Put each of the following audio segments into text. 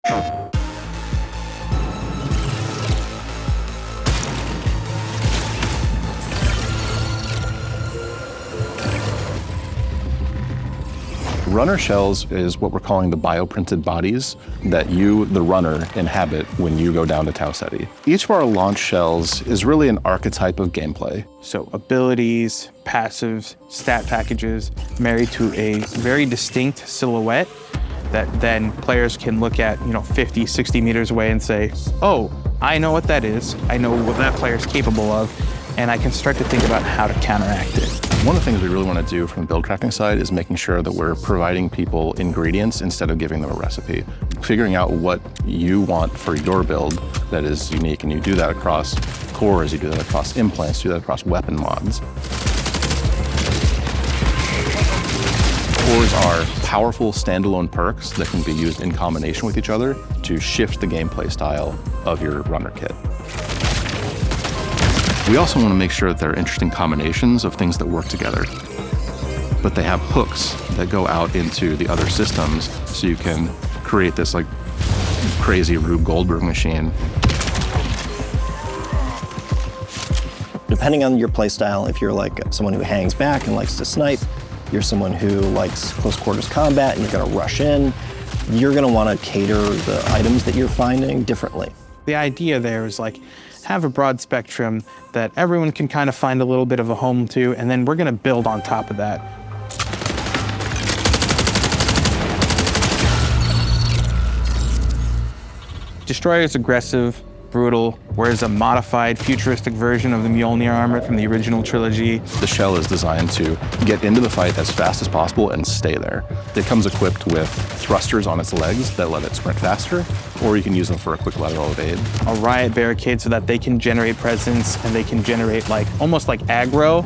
Runner shells is what we're calling the bioprinted bodies that you, the runner, inhabit when you go down to Tau Ceti. Each of our launch shells is really an archetype of gameplay. So abilities, passives, stat packages, married to a very distinct silhouette that then players can look at, 50, 60 meters away and say, oh, I know what that is. I know what that player is capable of, and I can start to think about how to counteract it. One of the things we really want to do from the build crafting side is making sure that we're providing people ingredients instead of giving them a recipe. Figuring out what you want for your build that is unique, and you do that across cores, you do that across implants, you do that across weapon mods. Cores are powerful standalone perks that can be used in combination with each other to shift the gameplay style of your runner kit. We also want to make sure that there are interesting combinations of things that work together, but they have hooks that go out into the other systems, so you can create this like crazy Rube Goldberg machine. Depending on your playstyle, if you're like someone who hangs back and likes to snipe, you're someone who likes close quarters combat and you're going to rush in, you're going to want to cater the items that you're finding differently. The idea there is like, have a broad spectrum that everyone can kind of find a little bit of a home to, and then we're going to build on top of that. Destroyer is aggressive, brutal, wears a modified, futuristic version of the Mjolnir armor from the original trilogy. The shell is designed to get into the fight as fast as possible and stay there. It comes equipped with thrusters on its legs that let it sprint faster, or you can use them for a quick lateral evade. A riot barricade so that they can generate presence and they can generate almost like aggro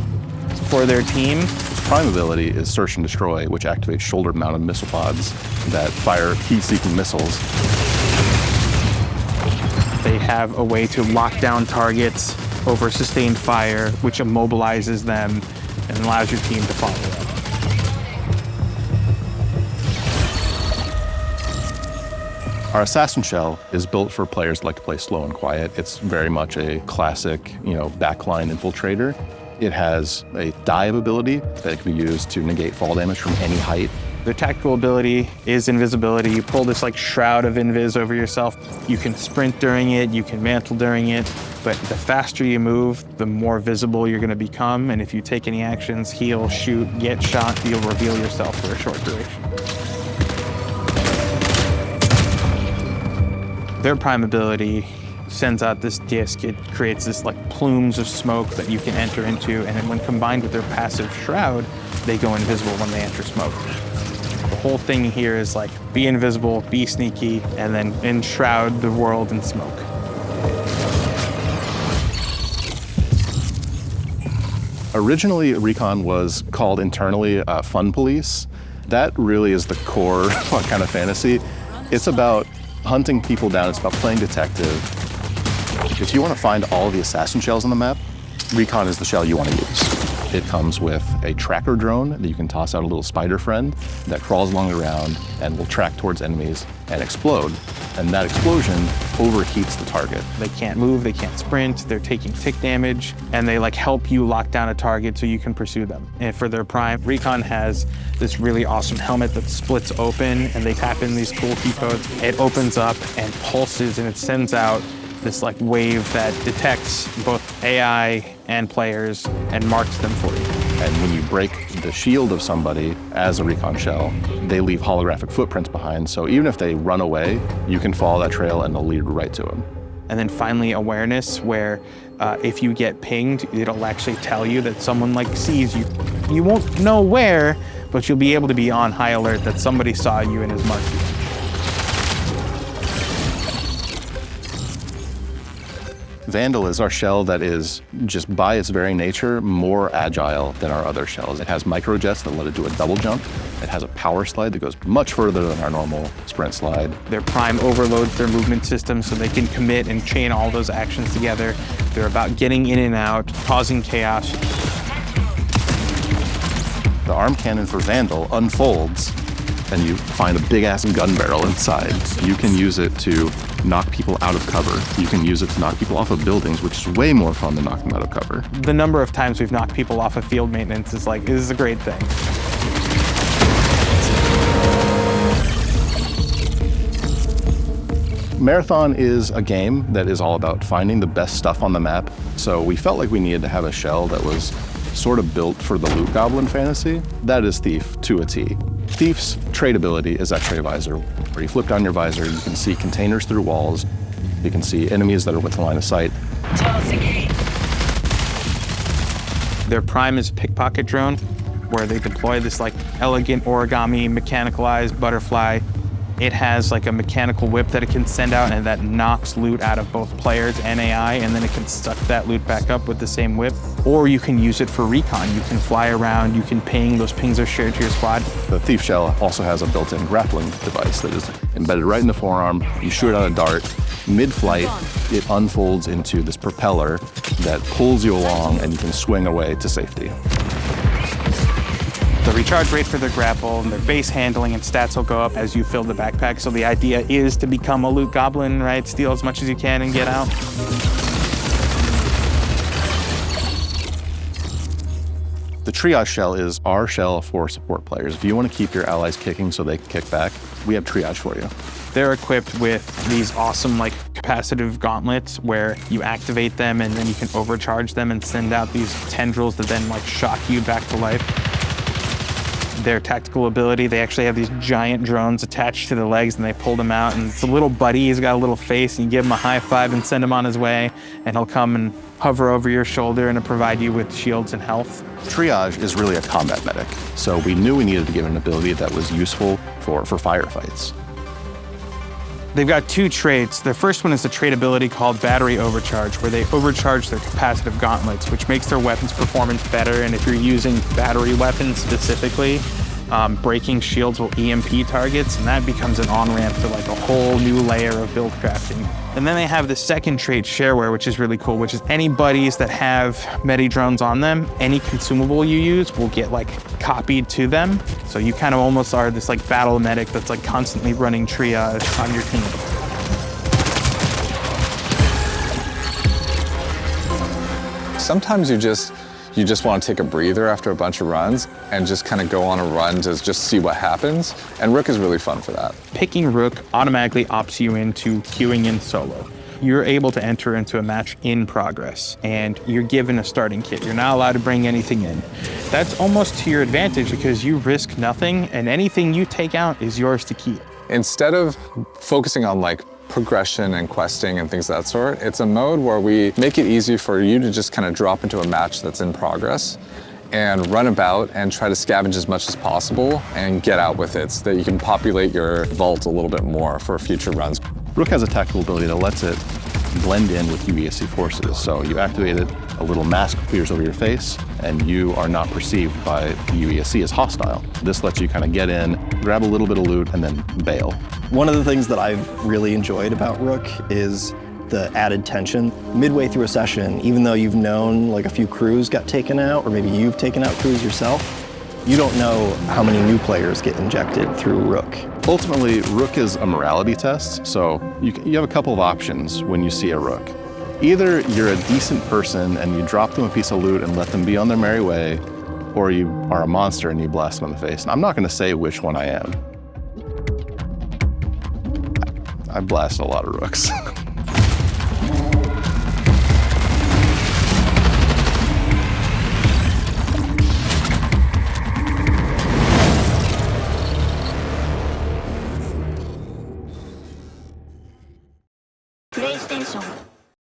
for their team. Its prime ability is Search and Destroy, which activates shoulder-mounted missile pods that fire heat-seeking missiles. They have a way to lock down targets over sustained fire, which immobilizes them and allows your team to follow up. Our Assassin Shell is built for players that like to play slow and quiet. It's very much a classic, backline infiltrator. It has a dive ability that can be used to negate fall damage from any height. Their tactical ability is invisibility. You pull this shroud of invis over yourself. You can sprint during it, you can mantle during it, but the faster you move, the more visible you're gonna become, and if you take any actions, heal, shoot, get shot, you'll reveal yourself for a short duration. Their prime ability sends out this disc. It creates this plumes of smoke that you can enter into, and then when combined with their passive shroud, they go invisible when they enter smoke. The whole thing here is be invisible, be sneaky, and then enshroud the world in smoke. Originally, Recon was called internally Fun Police. That really is the core kind of fantasy. It's about hunting people down, it's about playing detective. If you want to find all the assassin shells on the map, Recon is the shell you want to use. It comes with a tracker drone that you can toss out a little spider friend that crawls along the ground and will track towards enemies and explode. And that explosion overheats the target. They can't move, they can't sprint, they're taking tick damage, and they help you lock down a target so you can pursue them. And for their prime, Recon has this really awesome helmet that splits open and they tap in these cool key codes. It opens up and pulses and it sends out this wave that detects both AI and players and marks them for you. And when you break the shield of somebody as a Recon shell, they leave holographic footprints behind. So even if they run away, you can follow that trail and they'll lead right to them. And then finally awareness, where if you get pinged, it'll actually tell you that someone sees you. You won't know where, but you'll be able to be on high alert that somebody saw you and has marked you. Vandal is our shell that is, just by its very nature, more agile than our other shells. It has microjets that let it do a double jump. It has a power slide that goes much further than our normal sprint slide. Their prime overloads their movement system so they can commit and chain all those actions together. They're about getting in and out, causing chaos. The arm cannon for Vandal unfolds and you find a big-ass gun barrel inside. You can use it to knock people out of cover. You can use it to knock people off of buildings, which is way more fun than knocking them out of cover. The number of times we've knocked people off of field maintenance is like, this is a great thing. Marathon is a game that is all about finding the best stuff on the map, so we felt like we needed to have a shell that was sort of built for the loot goblin fantasy. That is Thief to a T. Thief's trade ability is X-ray visor, where you flip down your visor, you can see containers through walls, you can see enemies that are within line of sight. Their prime is a pickpocket drone, where they deploy this like elegant origami mechanicalized butterfly. It has like a mechanical whip that it can send out, and that knocks loot out of both players and AI, and then it can suck that loot back up with the same whip. Or you can use it for recon. You can fly around, you can ping, those pings are shared to your squad. The Thief shell also has a built-in grappling device that is embedded right in the forearm. You shoot out a dart. Mid-flight, it unfolds into this propeller that pulls you along, and you can swing away to safety. The recharge rate for their grapple and their base handling and stats will go up as you fill the backpack. So the idea is to become a loot goblin, right? Steal as much as you can and get out. The Triage shell is our shell for support players. If you want to keep your allies kicking so they can kick back, we have Triage for you. They're equipped with these awesome like capacitive gauntlets where you activate them and then you can overcharge them and send out these tendrils that then like shock you back to life. Their tactical ability, they actually have these giant drones attached to the legs and they pull them out, and it's a little buddy, he's got a little face, and you give him a high five and send him on his way, and he'll come and hover over your shoulder and provide you with shields and health. Triage is really a combat medic, so we knew we needed to give it an ability that was useful for firefights. They've got two traits. Their first one is a trait ability called Battery Overcharge, where they overcharge their capacitive gauntlets, which makes their weapons performance better. And if you're using battery weapons specifically, breaking shields will EMP targets, and that becomes an on-ramp to like a whole new layer of build crafting. And then they have the second trait, Shareware, which is really cool, which is any buddies that have medi drones on them, any consumable you use will get like copied to them. So you kind of almost are this like battle medic that's like constantly running triage on your team. Sometimes you just want to take a breather after a bunch of runs and just kind of go on a run to just see what happens. And Rook is really fun for that. Picking Rook automatically opts you into queuing in solo. You're able to enter into a match in progress, and you're given a starting kit. You're not allowed to bring anything in. That's almost to your advantage because you risk nothing, and anything you take out is yours to keep. Instead of focusing on like progression and questing and things of that sort, it's a mode where we make it easy for you to just kind of drop into a match that's in progress and run about and try to scavenge as much as possible and get out with it so that you can populate your vault a little bit more for future runs. Rook has a tactical ability that lets it blend in with UESC forces. So you activate it, a little mask appears over your face, and you are not perceived by the UESC as hostile. This lets you kind of get in, grab a little bit of loot, and then bail. One of the things that I've really enjoyed about Rook is the added tension. Midway through a session, even though you've known like a few crews got taken out, or maybe you've taken out crews yourself, you don't know how many new players get injected through Rook. Ultimately, Rook is a morality test, so you have a couple of options when you see a Rook. Either you're a decent person and you drop them a piece of loot and let them be on their merry way, or you are a monster and you blast them in the face. And I'm not going to say which one I am. I blasted a lot of Rooks. PlayStation